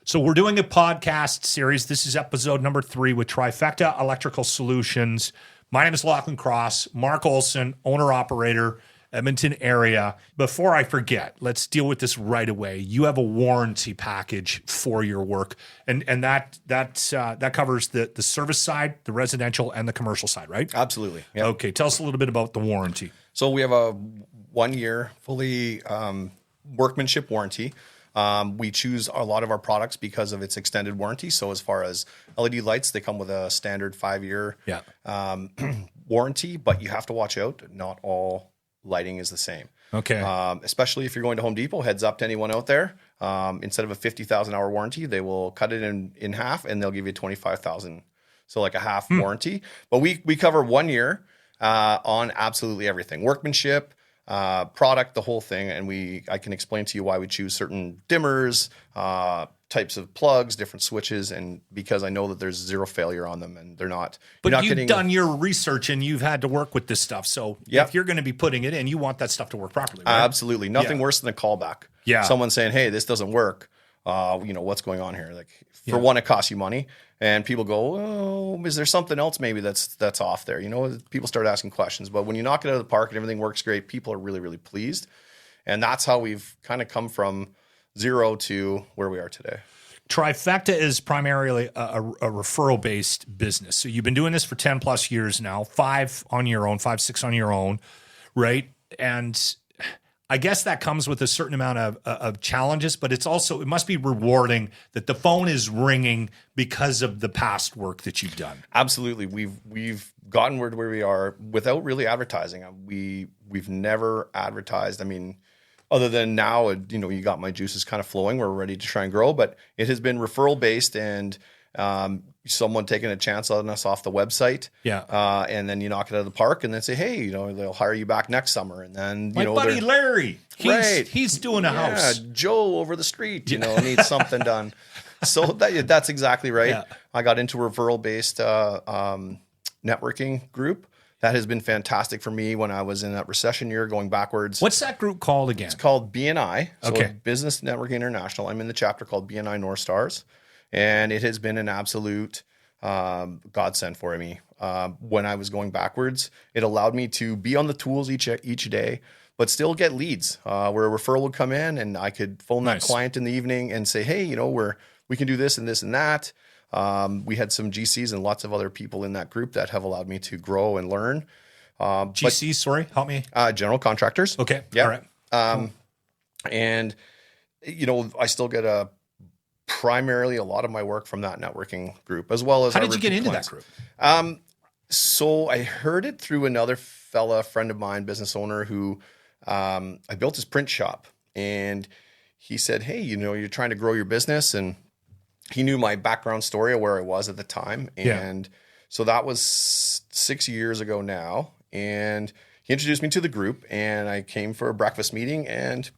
So we're doing a podcast series. This is episode number 3 with Trifecta Electrical Solutions. My name is Lochlin Cross, Mark Olsson, owner-operator, Edmonton area. Before I forget, let's deal with this right away. You have a warranty package for your work, and that covers the service side, the residential, and the commercial side, right? Absolutely. Yep. Okay, tell us a little bit about the warranty. So we have a 1-year fully workmanship warranty. We choose a lot of our products because of its extended warranty. So as far as LED lights, they come with a standard 5-year warranty, but you have to watch out. Not all lighting is the same. Okay. Especially if you're going to Home Depot, heads up to anyone out there. Instead of a 50,000 hour warranty, they will cut it in half and they'll give you 25,000. So like a half warranty. But we cover 1 year on absolutely everything. Workmanship, product, the whole thing. And I can explain to you why we choose certain dimmers, types of plugs, different switches, and because I know that there's zero failure on them and they're not. But you've done your research and you've had to work with this stuff. So if you're going to be putting it in, you want that stuff to work properly, right? Absolutely. Nothing worse than a callback. Yeah. Someone saying, hey, this doesn't work. What's going on here? Like for one, it costs you money. And people go, oh, is there something else maybe that's off there? People start asking questions. But when you knock it out of the park and everything works great, people are really, really pleased. And that's how we've kind of come from zero to where we are today. Trifecta is primarily a referral-based business. So you've been doing this for 10 plus years now, 6 on your own, right? And I guess that comes with a certain amount of challenges, but it must be rewarding that the phone is ringing because of the past work that you've done. Absolutely. We've gotten where we are without really advertising. We've never advertised. I mean, other than now, you got my juices kind of flowing. We're ready to try and grow, but it has been referral based and someone taking a chance on us off the website. Yeah. And then you knock it out of the park and then say, hey, they'll hire you back next summer. And then, my buddy Larry, he's doing a house. Joe over the street, needs something done. So that's exactly right. Yeah. I got into a referral based networking group. That has been fantastic for me when I was in that recession year going backwards. What's that group called again? It's called BNI. So okay. Business Networking International. I'm in the chapter called BNI North Stars. And it has been an absolute godsend for me. When I was going backwards, it allowed me to be on the tools each day, but still get leads where a referral would come in and I could phone that client in the evening and say, hey, we can do this and this and that. We had some GCs and lots of other people in that group that have allowed me to grow and learn. GCs, sorry, help me. General contractors. Okay. Yeah. All right. And, I still get primarily a lot of my work from that networking group, as well as. How did you get into that group? So I heard it through another friend of mine, business owner, who I built his print shop, and he said, hey, you're trying to grow your business, and he knew my background story of where I was at the time. And so that was 6 years ago now. And he introduced me to the group and I came for a breakfast meeting and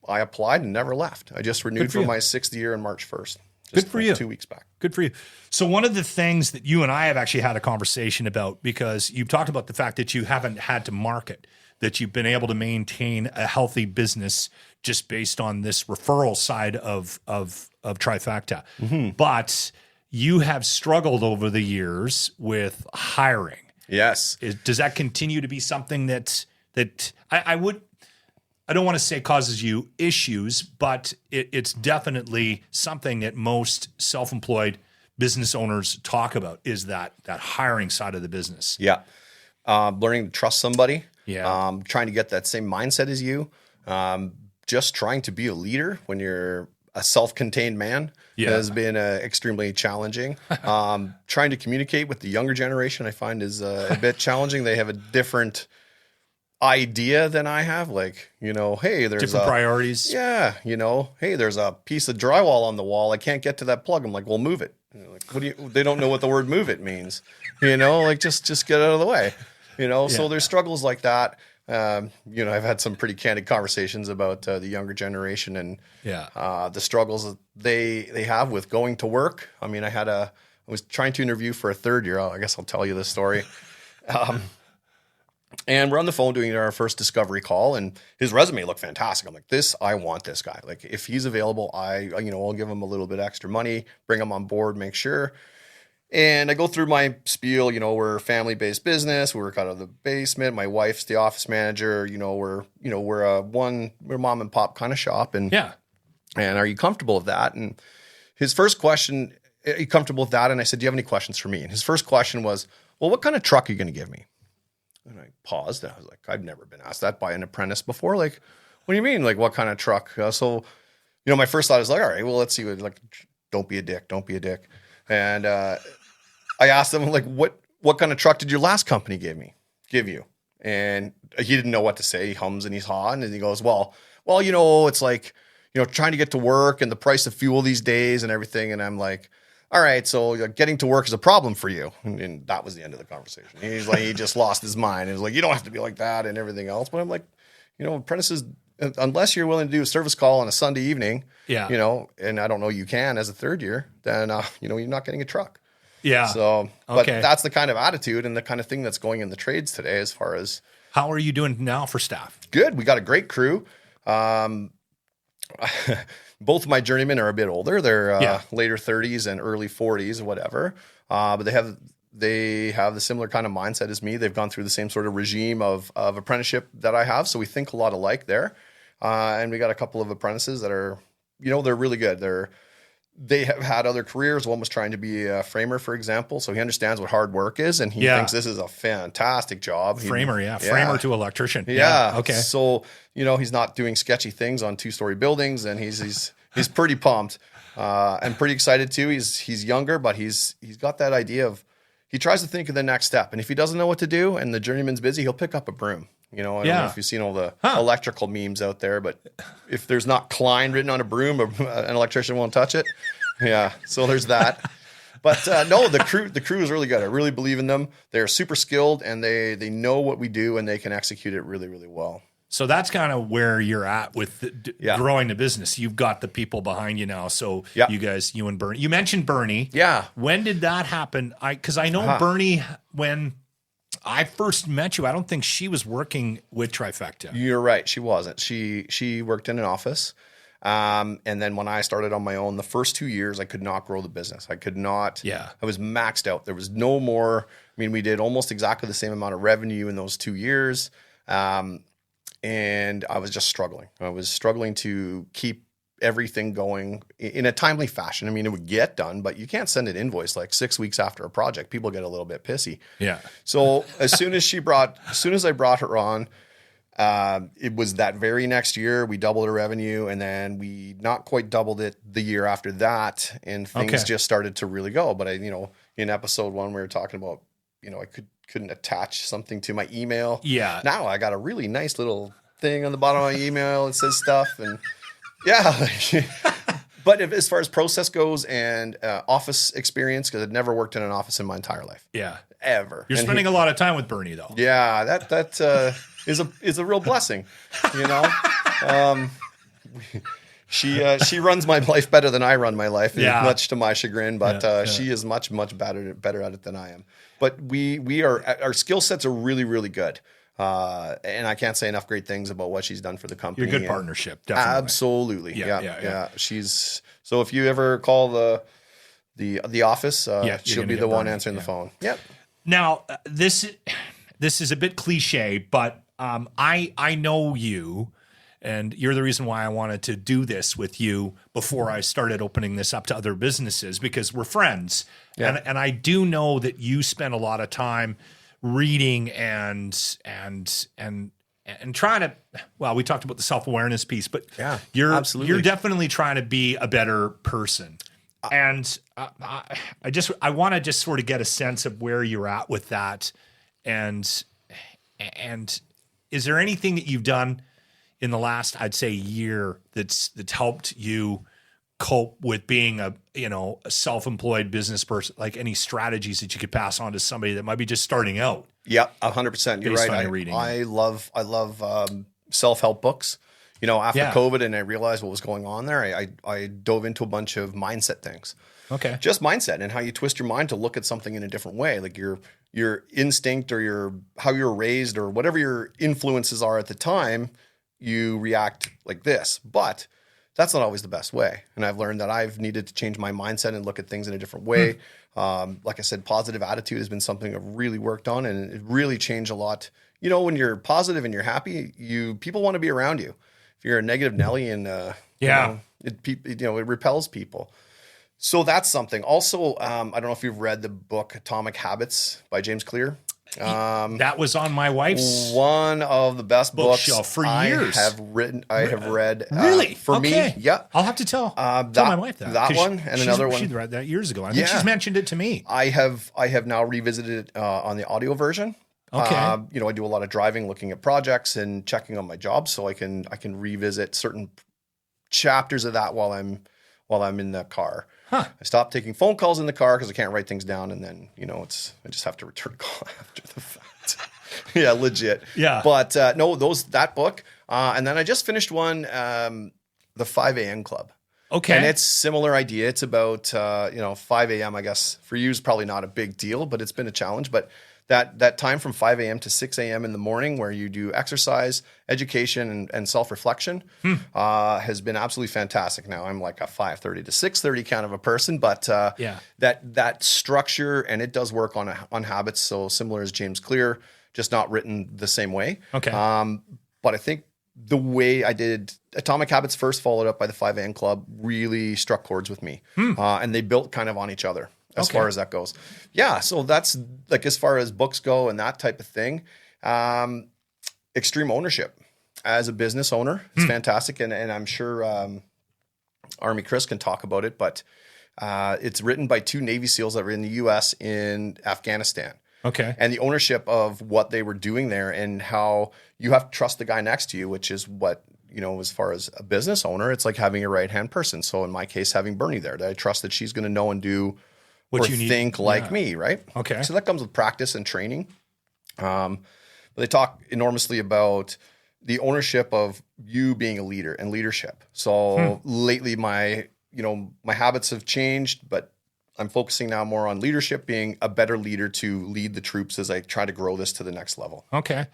I applied and never left. I just renewed for my 6th year on March 1st. Good for you. 2 weeks back. Good for you. So one of the things that you and I have actually had a conversation about, because you've talked about the fact that you haven't had to market, that you've been able to maintain a healthy business just based on this referral side of Trifecta. Mm-hmm. But you have struggled over the years with hiring. Yes. Does that continue to be something that I don't want to say causes you issues, but it's definitely something that most self-employed business owners talk about, is that hiring side of the business. Yeah. Learning to trust somebody. Yeah. Trying to get that same mindset as you. Just trying to be a leader when you're a self-contained man has been extremely challenging. Trying to communicate with the younger generation, I find, is a bit challenging. They have a different idea than I have. Like, hey, there's different priorities. Yeah. Hey, there's a piece of drywall on the wall. I can't get to that plug. I'm like, well, move it. Like, they don't know what the word move it means. Like just get out of the way. So there's struggles like that. I've had some pretty candid conversations about the younger generation and the struggles that they have with going to work. I mean, I was trying to interview for a 3rd year. I guess I'll tell you this story. And we're on the phone doing our first discovery call, and his resume looked fantastic. I'm like, I want this guy. Like, if he's available, I'll give him a little bit extra money, bring him on board, make sure. And I go through my spiel, we're a family-based business. We work out of the basement. My wife's the office manager. We're mom and pop kind of shop. And and are you comfortable with that? And his first question, are you comfortable with that? And I said, do you have any questions for me? And his first question was, well, what kind of truck are you going to give me? And I paused. And I was like, I've never been asked that by an apprentice before. Like, what do you mean? Like, what kind of truck? So, my first thought is like, all right, well, let's see. Like, don't be a dick. Don't be a dick. And I asked him, like, what kind of truck did your last company give you? And he didn't know what to say. He hums and he's hawing, and he goes, well, it's like, trying to get to work and the price of fuel these days and everything. And I'm like, all right, so getting to work is a problem for you. And that was the end of the conversation. He's like, he just lost his mind. And he's like, you don't have to be like that and everything else. But I'm like, apprentices, unless you're willing to do a service call on a Sunday evening, and I don't know you can as a third year, then, you're not getting a truck. Yeah. So, but that's the kind of attitude and the kind of thing that's going in the trades today as far as. How are you doing now for staff? Good. We got a great crew. Both of my journeymen are a bit older. They're later 30s and early 40s or whatever. But they have the similar kind of mindset as me. They've gone through the same sort of regime of apprenticeship that I have. So we think a lot alike there. And we got a couple of apprentices that are, they're really good. They have had other careers. One was trying to be a framer, for example. So he understands what hard work is, and he thinks this is a fantastic job. Framer, framer to electrician. Yeah. Okay. So, he's not doing sketchy things on 2-story buildings, and he's pretty pumped and pretty excited too. He's younger, but he's got that idea of, he tries to think of the next step. And if he doesn't know what to do and the journeyman's busy, he'll pick up a broom. I don't know if you've seen all the electrical memes out there, but if there's not Klein written on a broom, an electrician won't touch it. Yeah. So there's that. But no, the crew is really good. I really believe in them. They're super skilled, and they know what we do, and they can execute it really, really well. So that's kind of where you're at with growing the business. You've got the people behind you now. So you guys, you and Bernie, you mentioned Bernie. Yeah. When did that happen? Because I know Bernie, when I first met you, I don't think she was working with Trifecta. You're right. She wasn't. She worked in an office. And then when I started on my own, the first 2 years, I could not grow the business. I could not. Yeah. I was maxed out. There was no more. I mean, we did almost exactly the same amount of revenue in those 2 years. And I was just struggling. I was struggling to keep everything going in a timely fashion. I mean, it would get done, but you can't send an invoice like 6 weeks after a project. People get a little bit pissy. Yeah. So as soon as I brought her on, it was that very next year we doubled her revenue, and then we not quite doubled it the year after that, and things just started to really go. But in episode 1, we were talking about, I couldn't attach something to my email. Yeah. Now I got a really nice little thing on the bottom of my email that says stuff, and But as far as process goes and office experience, because I'd never worked in an office in my entire life. Yeah. Ever. You're spending a lot of time with Bernie, though. Yeah, that is a real blessing, She runs my life better than I run my life, much to my chagrin, but she is much better at it than I am. But our skill sets are really, really good. And I can't say enough great things about what she's done for the company. You're a good partnership, definitely. Absolutely. Yeah. So if you ever call the office, she'll be the one answering the phone. Yep. Now, this is a bit cliche, but I know you, and you're the reason why I wanted to do this with you before I started opening this up to other businesses, because we're friends. Yeah. And I do know that you spend a lot of time reading and trying to, well, we talked about the self-awareness piece, but you're definitely trying to be a better person. And I want to just sort of get a sense of where you're at with that. And is there anything that you've done in the last, I'd say, year that's helped you cope with being a self-employed business person? Like any strategies that you could pass on to somebody that might be just starting out? Yeah, 100%. You're right. I love self-help books. after Yeah. COVID and I realized what was going on there, I dove into a bunch of mindset things. Okay. Just mindset and how you twist your mind to look at something in a different way. Like your instinct or how you're raised or whatever your influences are at the time, you react like this. But that's not always the best way. And I've learned that I've needed to change my mindset and look at things in a different way. Like I said, positive attitude has been something I've really worked on, and it really changed a lot. When you're positive and you're happy, people want to be around you. If you're a negative Nelly and it repels people. So that's something. Also, I don't know if you've read the book Atomic Habits by James Clear. That was on my wife's one of the best books bookshelf for years. I have read. Really? For Okay. me, yeah. I'll have to tell my wife that. That 'Cause one and another one. She'd read that years ago. I think she's mentioned it to me. I have now revisited it on the audio version. Okay. I do a lot of driving, looking at projects and checking on my job, so I can revisit certain chapters of that while I'm in the car. Huh. I stopped taking phone calls in the car because I can't write things down, and then I just have to return a call after the fact. Yeah, legit. Yeah. But no, that book, and then I just finished one, the 5 a.m. Club. Okay. And it's similar idea. It's about 5 a.m. I guess for you is probably not a big deal, but it's been a challenge. But that time from 5 a.m. to 6 a.m. in the morning where you do exercise, education, and self-reflection has been absolutely fantastic. Now I'm like a 5:30 to 6:30 kind of a person, but that structure, and it does work on habits. So similar as James Clear, just not written the same way. Okay. But I think the way I did Atomic Habits first, followed up by the 5 a.m. Club, really struck chords with me. And they built kind of on each other. As far as that goes. Yeah. So that's like, as far as books go and that type of thing, extreme ownership as a business owner, it's fantastic. And I'm sure Army Chris can talk about it, but it's written by 2 Navy SEALs that were in the US in Afghanistan. Okay. And the ownership of what they were doing there and how you have to trust the guy next to you, which is what, as far as a business owner, it's like having a right-hand person. So in my case, having Bernie there, that I trust that she's going to know and do what you need, think like me, right? Okay. So that comes with practice and training. But they talk enormously about the ownership of you being a leader and leadership. So lately my habits have changed, but I'm focusing now more on leadership, being a better leader to lead the troops as I try to grow this to the next level. Okay.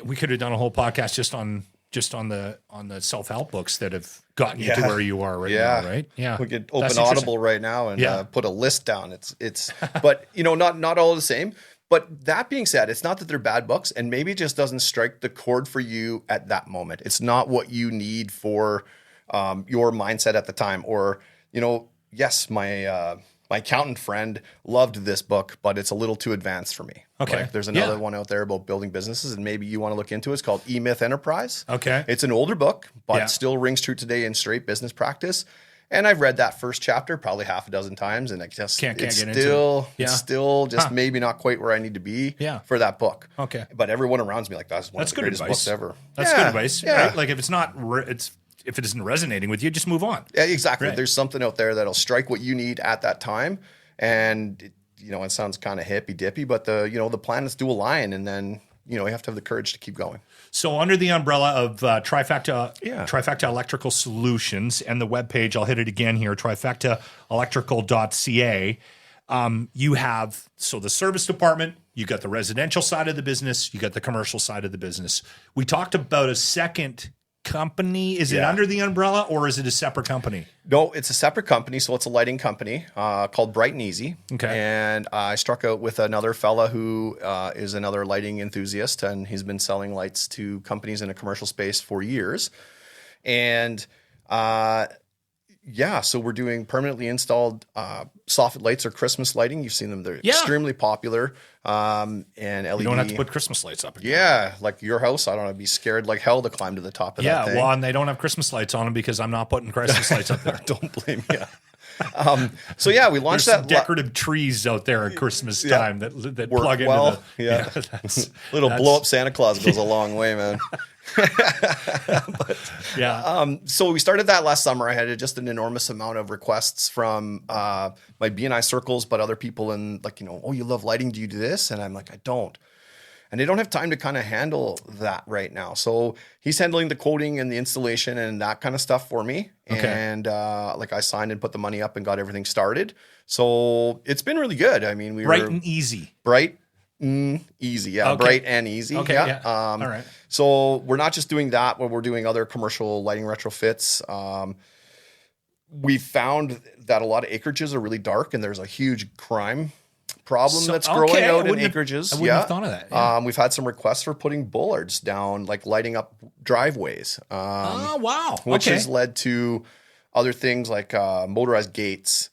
We could have done a whole podcast just on the self-help books that have gotten you to where you are right now, right? Yeah. We could open Audible right now and put a list down. It's but not all the same. But that being said, it's not that they're bad books, and maybe it just doesn't strike the chord for you at that moment. It's not what you need for your mindset at the time. Or, yes, my accountant friend loved this book, but it's a little too advanced for me. Okay. Like, there's another one out there about building businesses, and maybe you want to look into it. It's called E-Myth Enterprise. Okay. It's an older book, but still rings true today in straight business practice. And I've read that first chapter probably half a dozen times, and I just can't get into it. It's still just maybe not quite where I need to be for that book. Okay. But everyone around me, like, that's one of the greatest books ever. That's good advice. Right? Like, if it's not, if it isn't resonating with you, just move on. Yeah, exactly. Right. There's something out there that'll strike what you need at that time. And, it sounds kind of hippy dippy, but the planets do align, and then, you have to have the courage to keep going. So under the umbrella of Trifecta Electrical Solutions and the webpage, I'll hit it again here, trifectaelectrical.ca. You have, the service department, you got the residential side of the business, you got the commercial side of the business. We talked about a second company. Is it under the umbrella, or is it a separate company? No, it's a separate company. So it's a lighting company called Bright and Easy. Okay. And I struck out with another fella who is another lighting enthusiast, and he's been selling lights to companies in a commercial space for years. And so we're doing permanently installed soffit lights or Christmas lighting. You've seen them; they're extremely popular. And LED. You don't have to put Christmas lights up again. Yeah, like your house, I don't know, I'd be scared like hell to climb to the top of that thing. Yeah, well, and they don't have Christmas lights on them because I'm not putting Christmas lights up there. Don't blame me. We launched There's some decorative trees out there at Christmas time that work plug well. into Little blow up Santa Claus goes a long way, man. So we started that last summer. I had just an enormous amount of requests from my BNI circles, but other people, and you love lighting. Do you do this? And I'm like, I don't. and they don't have time to kind of handle that right now. So he's handling the quoting and the installation and that kind of stuff for me. Okay. And like I signed and put the money up and got everything started. So it's been really good. I mean, Bright and easy. Easy. Yeah. Okay. Bright and easy. Okay. Yeah. Yeah. All right. So we're not just doing that, but we're doing other commercial lighting retrofits. We found that a lot of acreages are really dark and there's a huge crime problem that's growing out in acreages. I wouldn't have thought of that. Yeah. We've had some requests for putting bollards down, like lighting up driveways. Oh, wow. Which has led to other things like motorized gates,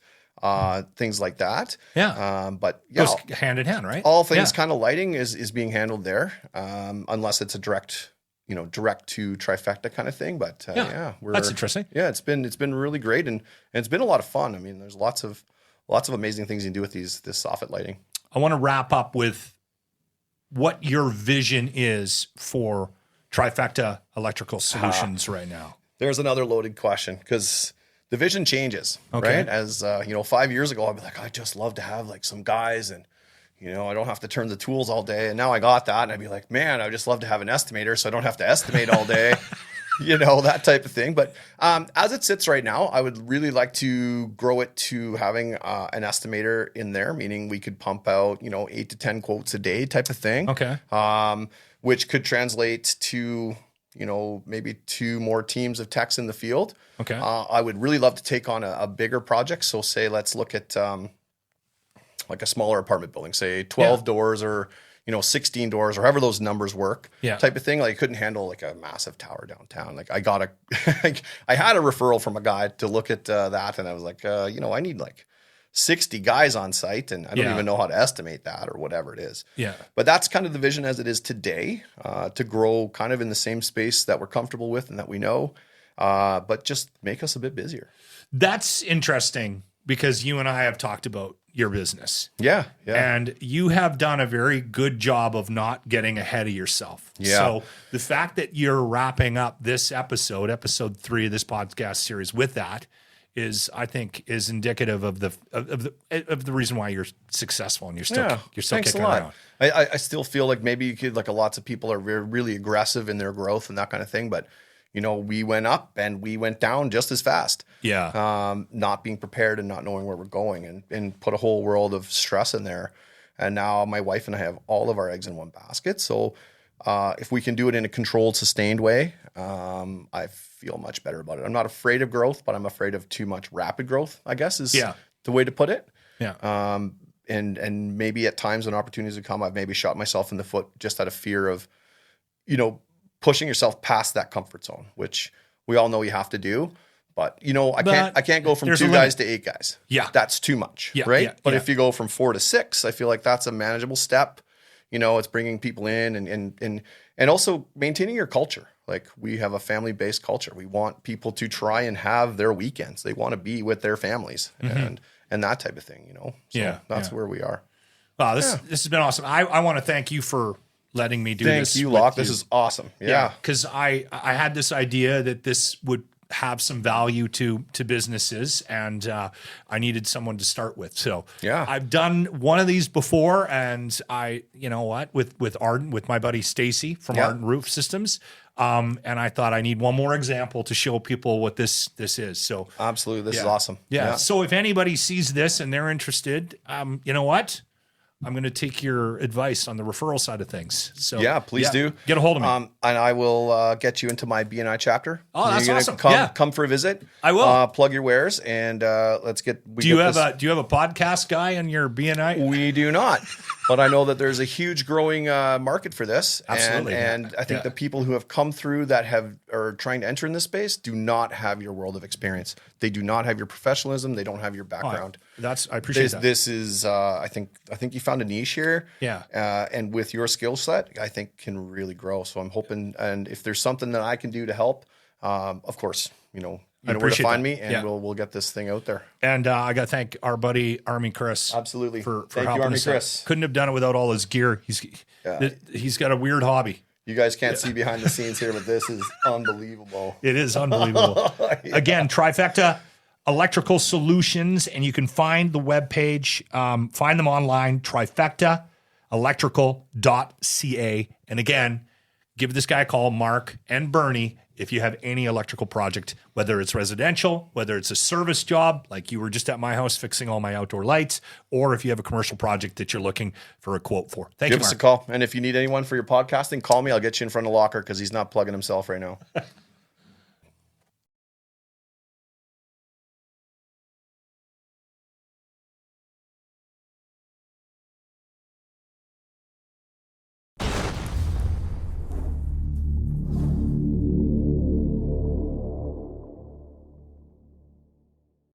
things like that. Yeah. But yeah, goes hand in hand, right? all things kind of lighting is being handled there, unless it's a direct to Trifecta kind of thing. But that's interesting. Yeah, it's been really great and it's been a lot of fun. I mean, there's lots of amazing things you can do with this soffit lighting. I want to wrap up with what your vision is for Trifecta Electrical Solutions right now. There's another loaded question because the vision changes, right? As 5 years ago, I'd be like, I just love to have like some guys and, I don't have to turn the tools all day. And now I got that. And I'd be like, man, I just love to have an estimator so I don't have to estimate all day, that type of thing. But as it sits right now, I would really like to grow it to having an estimator in there, meaning we could pump out, 8 to 10 quotes a day type of thing. Okay. Which could translate to, maybe 2 more teams of techs in the field. Okay. I would really love to take on a bigger project. So say, let's look at like a smaller apartment building, say 12 doors or, 16 doors or however those numbers work type of thing. Like I couldn't handle like a massive tower downtown. Like I had a referral from a guy to look at that. And I was like, I need like 60 guys on site and I don't even know how to estimate that or whatever it is. Yeah. But that's kind of the vision as it is today, to grow kind of in the same space that we're comfortable with and that we know, but just make us a bit busier. That's interesting because you and I have talked about your business. Yeah. And you have done a very good job of not getting ahead of yourself. Yeah. So the fact that you're wrapping up this episode 3 of this podcast series with that I think is indicative of the reason why you're successful and you're still kicking around. I still feel like maybe you could, like lots of people are really aggressive in their growth and that kind of thing, but we went up and we went down just as fast. Yeah. Not being prepared and not knowing where we're going and put a whole world of stress in there. And now my wife and I have all of our eggs in one basket. So if we can do it in a controlled, sustained way, I feel much better about it. I'm not afraid of growth, but I'm afraid of too much rapid growth, I guess is the way to put it. Yeah. And maybe at times when opportunities have come, I've maybe shot myself in the foot just out of fear of, pushing yourself past that comfort zone, which we all know you have to do. But I can't go from 2 guys to 8 guys. Yeah. That's too much. Yeah, right. yeah, But yeah. if you go from 4 to 6, I feel like that's a manageable step. It's bringing people in and also maintaining your culture. Like we have a family-based culture. We want people to try and have their weekends. They want to be with their families and that type of thing, So that's where we are. Wow, this has been awesome. I want to thank you for letting me do this. Thank you, Locke. This is awesome. Yeah. Because I had this idea that this would have some value to businesses, and I needed someone to start with. So I've done one of these before, and with Ardent, with my buddy Stacy from Ardent Roof Systems, and I thought I need one more example to show people what this is. So absolutely, this is awesome. Yeah. So if anybody sees this and they're interested, you know what? I'm going to take your advice on the referral side of things. So please do get a hold of me. And I will get you into my BNI chapter. Oh, that's awesome. Come for a visit. I will. Plug your wares and let's get. Do you have a podcast guy on your BNI? We do not, but I know that there's a huge growing market for this. Absolutely. And I think the people who have come through that are trying to enter in this space do not have your world of experience. They do not have your professionalism. They don't have your background. I appreciate that. This is I think you found a niche here. Yeah. And with your skill set, I think can really grow. So I'm hoping, and if there's something that I can do to help, of course, you know where to find me, and we'll get this thing out there. And I got to thank our buddy Army Chris. Absolutely. For thank helping you, Army us Chris. Out. Couldn't have done it without all his gear. He's got a weird hobby. You guys can't see behind the scenes here, but this is unbelievable. It is unbelievable. Again, Trifecta Electrical Solutions, and you can find the webpage, find them online, Trifecta trifectaelectrical.ca. And again, give this guy a call, Mark and Bernie, if you have any electrical project, whether it's residential, whether it's a service job, like you were just at my house fixing all my outdoor lights, or if you have a commercial project that you're looking for a quote for. Thank you, Give us Mark. a call. And if you need anyone for your podcasting, call me. I'll get you in front of Locker because he's not plugging himself right now.